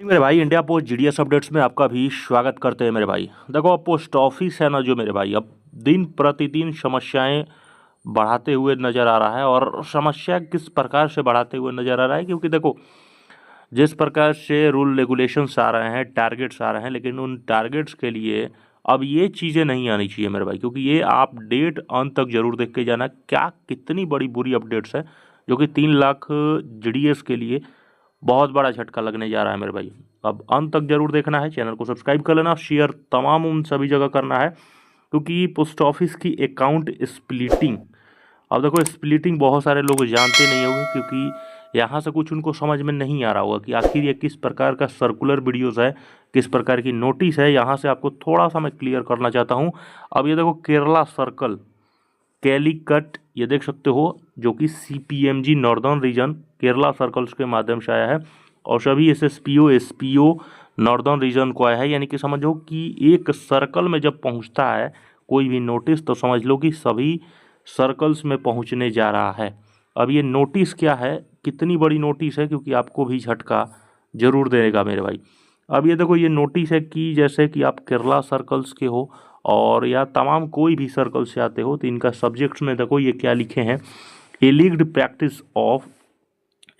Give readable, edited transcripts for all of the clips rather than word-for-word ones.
मेरे भाई India post GDS updates में आपका भी स्वागत करते हैं मेरे भाई। देखो अब पोस्ट ऑफिस है ना जो मेरे भाई अब दिन प्रतिदिन समस्याएं बढ़ाते हुए नज़र आ रहा है। और समस्या किस प्रकार से बढ़ाते हुए नज़र आ रहा है, क्योंकि देखो जिस प्रकार से रूल रेगुलेशंस आ रहे हैं, टारगेट्स आ रहे हैं, लेकिन उन टारगेट्स के लिए अब ये चीज़ें नहीं आनी चाहिए मेरे भाई, क्योंकि ये आप डेट अंत तक जरूर देख के जाना क्या कितनी बड़ी बुरी अपडेट्स है जो कि 3 लाख जीडीएस के लिए बहुत बड़ा झटका लगने जा रहा है मेरे भाई। अब अंत तक जरूर देखना है, चैनल को सब्सक्राइब कर लेना, शेयर तमाम उन सभी जगह करना है, क्योंकि पोस्ट ऑफिस की अकाउंट स्प्लिटिंग, अब देखो स्प्लिटिंग बहुत सारे लोग जानते नहीं होंगे, क्योंकि यहाँ से कुछ उनको समझ में नहीं आ रहा होगा कि आखिर ये किस प्रकार का सर्कुलर वीडियोस है, किस प्रकार की नोटिस है। यहाँ से आपको थोड़ा सा मैं क्लियर करना चाहता हूँ। अब ये देखो केरला सर्कल कैलीकट, ये देख सकते हो, जो कि सीपीएमजी नॉर्दर्न रीजन केरला सर्कल्स के माध्यम से आया है और सभी एसपीओ नॉर्दर्न रीजन को आया है। यानी कि समझो कि एक सर्कल में जब पहुंचता है कोई भी नोटिस तो समझ लो कि सभी सर्कल्स में पहुंचने जा रहा है। अब ये नोटिस क्या है, कितनी बड़ी नोटिस है, क्योंकि आपको भी झटका जरूर देगा मेरे भाई। अब ये देखो ये नोटिस है कि जैसे कि आप केरला सर्कल्स के हो और या तमाम कोई भी सर्कल से आते हो, तो इनका सब्जेक्ट्स में देखो ये क्या लिखे हैं, alleged practice of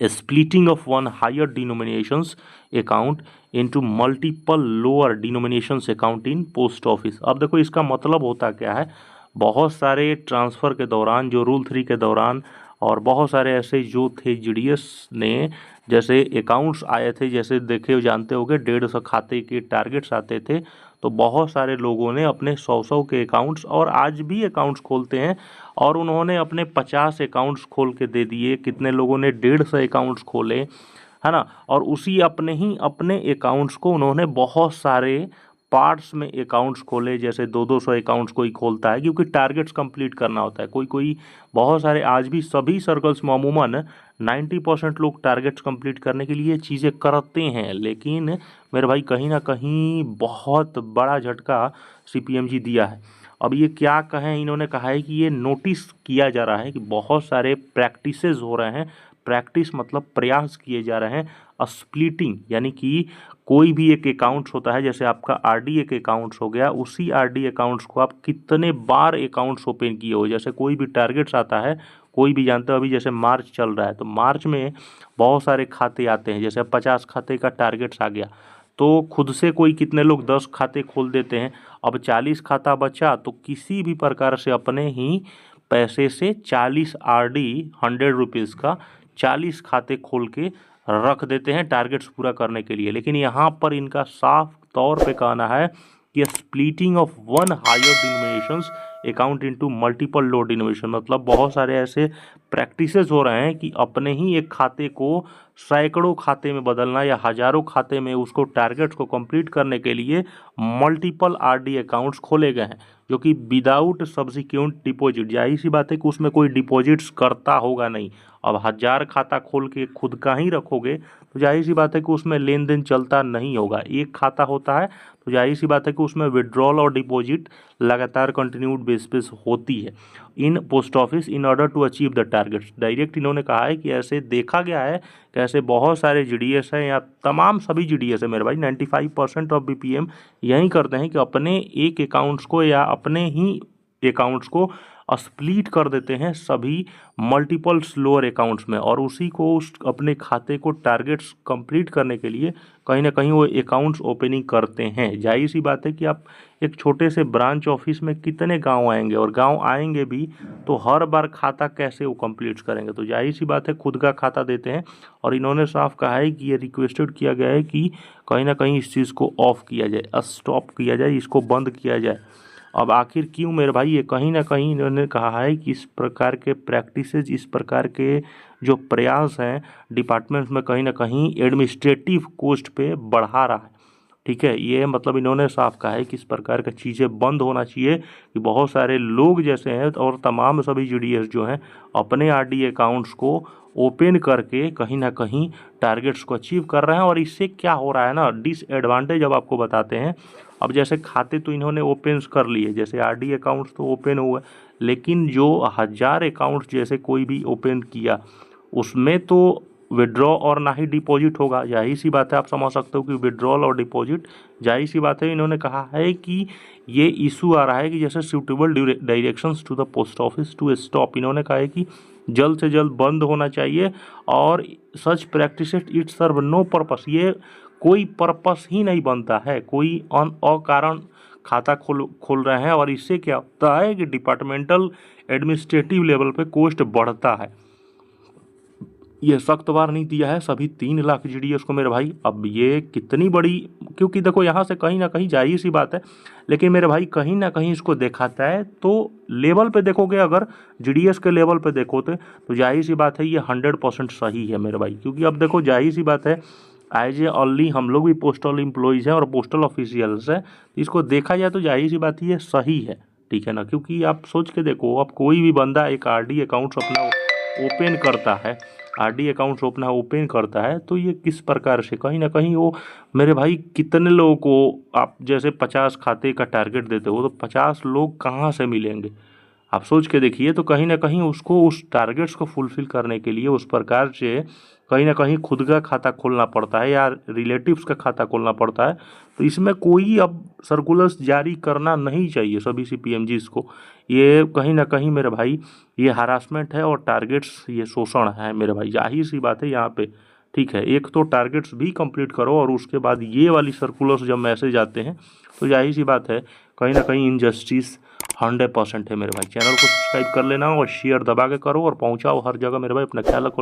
splitting of one higher denominations account into multiple lower denominations account in post office। अब देखो इसका मतलब होता क्या है, बहुत सारे ट्रांसफ़र के दौरान जो रूल 3 के दौरान और बहुत सारे ऐसे जो थे जीडीएस ने जैसे अकाउंट्स आए थे, जैसे देखे जानते होगे 150 खाते के टारगेट्स आते थे, तो बहुत सारे लोगों ने अपने 100 के अकाउंट्स और आज भी अकाउंट्स खोलते हैं और उन्होंने अपने 50 अकाउंट्स खोल के दे दिए। कितने लोगों ने 150 अकाउंट्स खोले, है ना, और उसी अपने अकाउंट्स को उन्होंने बहुत सारे पार्ट्स में अकाउंट्स खोले, जैसे 200 अकाउंट्स कोई खोलता है क्योंकि टारगेट्स कंप्लीट करना होता है। कोई बहुत सारे आज भी सभी सर्कल्स में अमूमन 90% लोग टारगेट्स कंप्लीट करने के लिए चीज़ें करते हैं, लेकिन मेरे भाई कहीं ना कहीं बहुत बड़ा झटका सीपीएमजी दिया है। अब ये क्या कहें, इन्होंने कहा है कि ये नोटिस किया जा रहा है कि बहुत सारे प्रैक्टिसेस हो रहे हैं, प्रैक्टिस मतलब प्रयास किए जा रहे हैं स्प्लिटिंग, यानी कि कोई भी एक अकाउंट्स होता है, जैसे आपका आरडी एक अकाउंट्स हो गया, उसी आरडी अकाउंट्स को आप कितने बार अकाउंट्स ओपन किए हो। जैसे कोई भी टारगेट्स आता है, कोई भी जानते हो, अभी जैसे मार्च चल रहा है तो मार्च में बहुत सारे खाते आते हैं, जैसे 50 खाते का टारगेट्स आ गया तो खुद से कोई कितने लोग 10 खाते खोल देते हैं। अब 40 खाता बचा तो किसी भी प्रकार से अपने ही पैसे से 40 आरडी 100 रुपीज़ का 40 खाते खोल के रख देते हैं टारगेट्स पूरा करने के लिए। लेकिन यहाँ पर इनका साफ तौर पे कहना है कि splitting of one higher denominations account into multiple low denomination, मतलब बहुत सारे ऐसे प्रैक्टिसेस हो रहे हैं कि अपने ही एक खाते को सैकड़ों खाते में बदलना या हज़ारों खाते में उसको टारगेट्स को कंप्लीट करने के लिए मल्टीपल आरडी अकाउंट्स खोले गए हैं, जो कि विदाउट सब्सिक्वेंट डिपॉजिट। जाहिर सी बात है कि उसमें कोई डिपॉजिट्स करता होगा नहीं। अब 1000 खाता खोल के खुद का ही रखोगे तो जाहिर सी बात है कि उसमें लेन देन चलता नहीं होगा। एक खाता होता है तो जाहिर सी बात है कि उसमें विड्रॉल और डिपॉजिट लगातार कंटिन्यूड बेस पे होती है in post office in order to achieve the targets. Direct इन्होंने कहा है कि ऐसे देखा गया है कि ऐसे बहुत सारे जीडीएस हैं या तमाम सभी जीडीएस है मेरे भाई, 95% ऑफ बीपीएम यही करते हैं कि अपने एक अकाउंट्स को या अपने ही अकाउंट्स को स्प्लिट कर देते हैं सभी मल्टीपल स्लोअर अकाउंट्स में, और उसी को उस अपने खाते को टारगेट्स कंप्लीट करने के लिए कहीं ना कहीं वो अकाउंट्स ओपनिंग करते हैं। जाहिर सी बात है कि आप एक छोटे से ब्रांच ऑफिस में कितने गांव आएंगे, और गांव आएंगे भी तो हर बार खाता कैसे वो कंप्लीट करेंगे, तो जाहिर सी बात है खुद का खाता देते हैं। और इन्होंने साफ कहा है कि ये रिक्वेस्टेड किया गया है कि कहीं ना कहीं इस चीज़ को ऑफ किया जाए, स्टॉप किया जाए, इसको बंद किया जाए। अब आखिर क्यों मेरे भाई, ये कहीं ना कहीं इन्होंने कहा है कि इस प्रकार के प्रैक्टिसेस, इस प्रकार के जो प्रयास हैं डिपार्टमेंट्स में कहीं ना कहीं एडमिनिस्ट्रेटिव कॉस्ट पे बढ़ा रहा है। ठीक है, ये मतलब इन्होंने साफ कहा है कि इस प्रकार की चीज़ें बंद होना चाहिए कि बहुत सारे लोग जैसे हैं और तमाम सभी जीडीएस जो हैं अपने आरडी अकाउंट्स को ओपन करके कहीं ना कहीं टारगेट्स को अचीव कर रहे हैं। और इससे क्या हो रहा है ना, डिसएडवांटेज अब आपको बताते हैं। अब जैसे खाते तो इन्होंने ओपन कर लिए, जैसे आरडी अकाउंट्स तो ओपन हुए, लेकिन जो 1000 अकाउंट्स जैसे कोई भी ओपन किया उसमें तो विड्रॉ और ना ही डिपॉजिट होगा। जाहिर सी बात है, आप समझ सकते हो कि विड्रॉल और डिपॉजिट, जाहिर सी बात है इन्होंने कहा है कि ये इशू आ रहा है कि जैसे suitable directions to the post office to stop, इन्होंने कहा है कि जल्द से जल्द बंद होना चाहिए और such practice it serve no purpose, ये कोई पर्पस ही नहीं बनता है, कोई अकारण खाता खोल रहे हैं और इससे क्या होता है कि डिपार्टमेंटल एडमिनिस्ट्रेटिव लेवल पे कॉस्ट बढ़ता है। ये सख्त वार्निंग दिया है सभी 3 लाख जीडीएस को मेरे भाई। अब ये कितनी बड़ी, क्योंकि देखो यहाँ से कहीं ना कहीं जाहिर सी बात है, लेकिन मेरे भाई कहीं ना कहीं इसको देखाता है तो लेवल पे देखोगे, अगर जीडीएस के लेवल पे देखोगे तो जाहिर सी बात है ये 100% सही है मेरे भाई। क्योंकि अब देखो जाहिर सी बात है, एज ए ओनली हम लोग भी पोस्टल एम्प्लॉइज़ हैं और पोस्टल ऑफिशियल्स हैं, तो इसको देखा जाए तो जाहिर सी बात ये सही है, ठीक है ना। क्योंकि आप सोच के देखो, अब कोई भी बंदा एक आरडी अकाउंट्स अपना ओपन करता है, आरडी अकाउंट्स अपना ओपन करता है, तो ये किस प्रकार से कहीं ना कहीं वो मेरे भाई कितने लोगों को आप जैसे 50 खाते का टारगेट देते हो तो 50 लोग कहाँ से मिलेंगे, आप सोच के देखिए। तो कहीं ना कहीं उसको उस टारगेट्स को फुलफिल करने के लिए उस प्रकार से कहीं ना कहीं खुद का खाता खोलना पड़ता है या रिलेटिव्स का खाता खोलना पड़ता है। तो इसमें कोई अब सर्कुलर्स जारी करना नहीं चाहिए सभी सीपीएमजीज को। ये कहीं ना कहीं मेरे भाई ये हरासमेंट है और टारगेट्स ये शोषण है मेरे भाई, जाहिर सी बात है यहाँ पे, ठीक है। एक तो टारगेट्स भी कंप्लीट करो और उसके बाद ये वाली सर्कुलर्स जब मैसेज आते हैं तो जाहिर सी बात है कहीं ना कहीं इनजस्टिस 100% है मेरे भाई। चैनल को सब्सक्राइब कर लेना और शेयर दबा के करो और पहुँचाओ हर जगह मेरे भाई। अपना ख्याल रखो।